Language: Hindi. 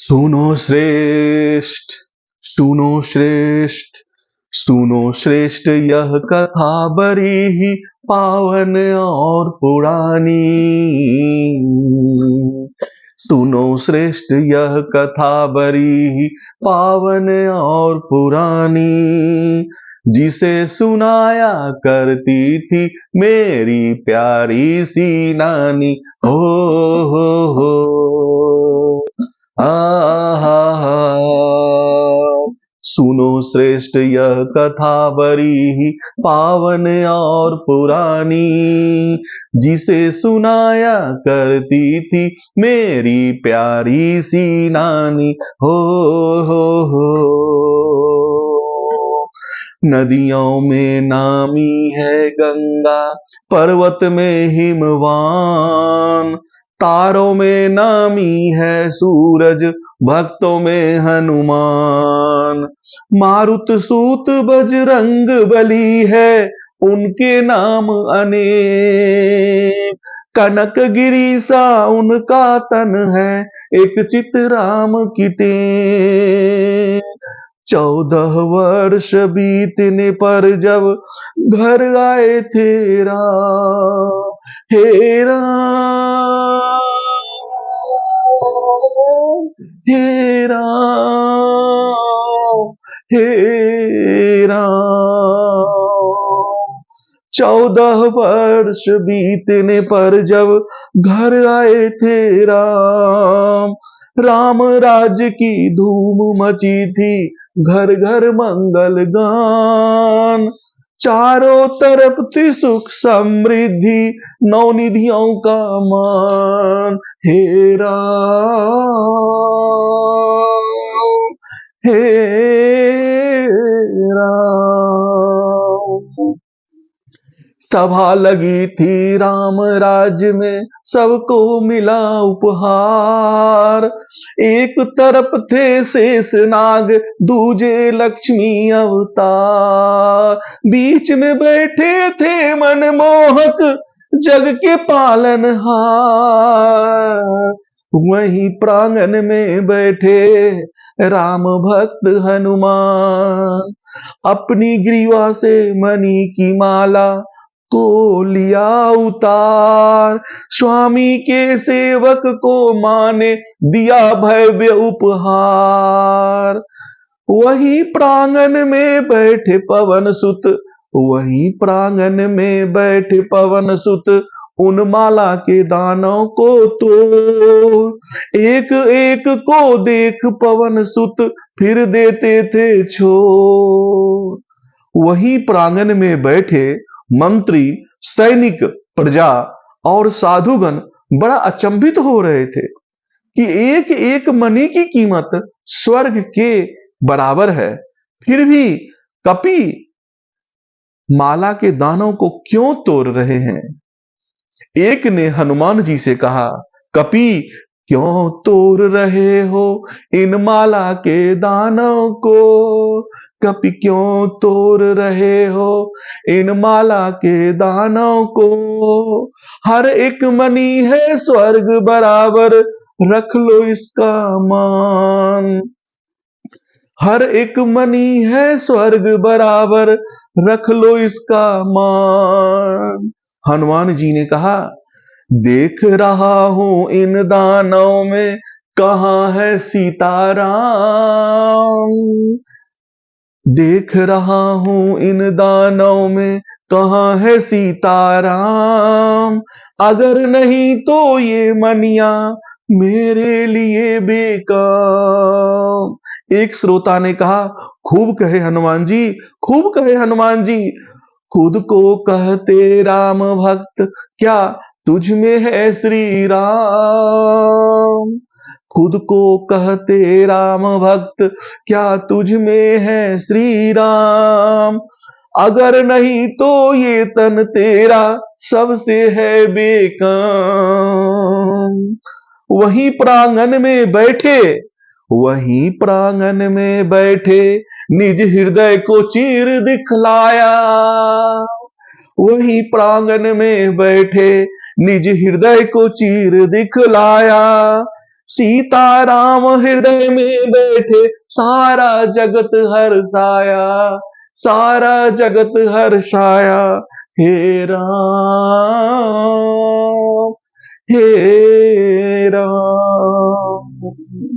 सुनो श्रेष्ठ, सुनो श्रेष्ठ, सुनो श्रेष्ठ, यह कथा बड़ी ही पावन और पुरानी। सुनो श्रेष्ठ, यह कथा बड़ी ही पावन और पुरानी, जिसे सुनाया करती थी मेरी प्यारी सी नानी। हो हा हा। सुनो श्रेष्ठ, यह कथा बड़ी ही पावन और पुरानी, जिसे सुनाया करती थी मेरी प्यारी सी नानी। हो नदियों में नामी है गंगा, पर्वत में हिमवान, तारों में नामी है सूरज, भक्तों में हनुमान। मारुत सूत बजरंग बली है, उनके नाम अनेक। कनक गिरी सा उनका तन है, एक चितराम की टेक। 14 वर्ष बीतने पर जब घर आए थे राम, हे राम, हे राम, हे राम। 14 वर्ष बीतने पर जब घर आए थे राम, राम राज्य की धूम मची थी, घर घर मंगल गान। चारों तरफ थी सुख समृद्धि, नवनिधियों का मान। हे राम, हे राम। सभा लगी थी राम राज्य में, सबको मिला उपहार। एक तरफ थे शेषनाग, दूजे लक्ष्मी अवतार। बीच में बैठे थे मनमोहक, जग के पालनहार। वहीं प्रांगण में बैठे राम भक्त हनुमान, अपनी ग्रीवा से मणि की माला को लिया उतार। स्वामी के सेवक को मां ने दिया भव्य उपहार। वही प्रांगण में बैठे पवन सुत, वही प्रांगण में बैठे पवन सुत, उन माला के दानों को तोड़। एक एक को देख पवन सुत फिर देते थे छोड़। वही प्रांगण में बैठे मंत्री, सैनिक, प्रजा और साधुगण बड़ा अचंभित हो रहे थे कि एक एक मणि की कीमत स्वर्ग के बराबर है, फिर भी कपि माला के दानों को क्यों तोड़ रहे हैं। एक ने हनुमान जी से कहा, कपि क्यों तोड़ रहे हो इन माला के दानों को। कपि क्यों तोड़ रहे हो इन माला के दानों को। हर एक मणि है स्वर्ग बराबर, रख लो इसका मान। हर एक मणि है स्वर्ग बराबर, रख लो इसका मान। हनुमान जी ने कहा, देख रहा हूं इन दानों में कहां है सीताराम। देख रहा हूं इन दानों में कहां है सीताराम। अगर नहीं तो ये मनिया मेरे लिए बेकाम। एक श्रोता ने कहा, खूब कहे हनुमान जी, खूब कहे हनुमान जी। खुद को कहते राम भक्त, क्या तुझ में है श्री राम। खुद को कहते राम भक्त, क्या तुझ में है श्री राम। अगर नहीं तो ये तन तेरा सबसे है बेकाम। वही प्रांगण में बैठे, वही प्रांगण में बैठे निज हृदय को चीर दिखलाया। वही प्रांगण में बैठे निज हृदय को चीर दिखलाया। सीताराम हृदय में बैठे, सारा जगत हर्षाया, सारा जगत हर्षाया। हे राम, हे राम।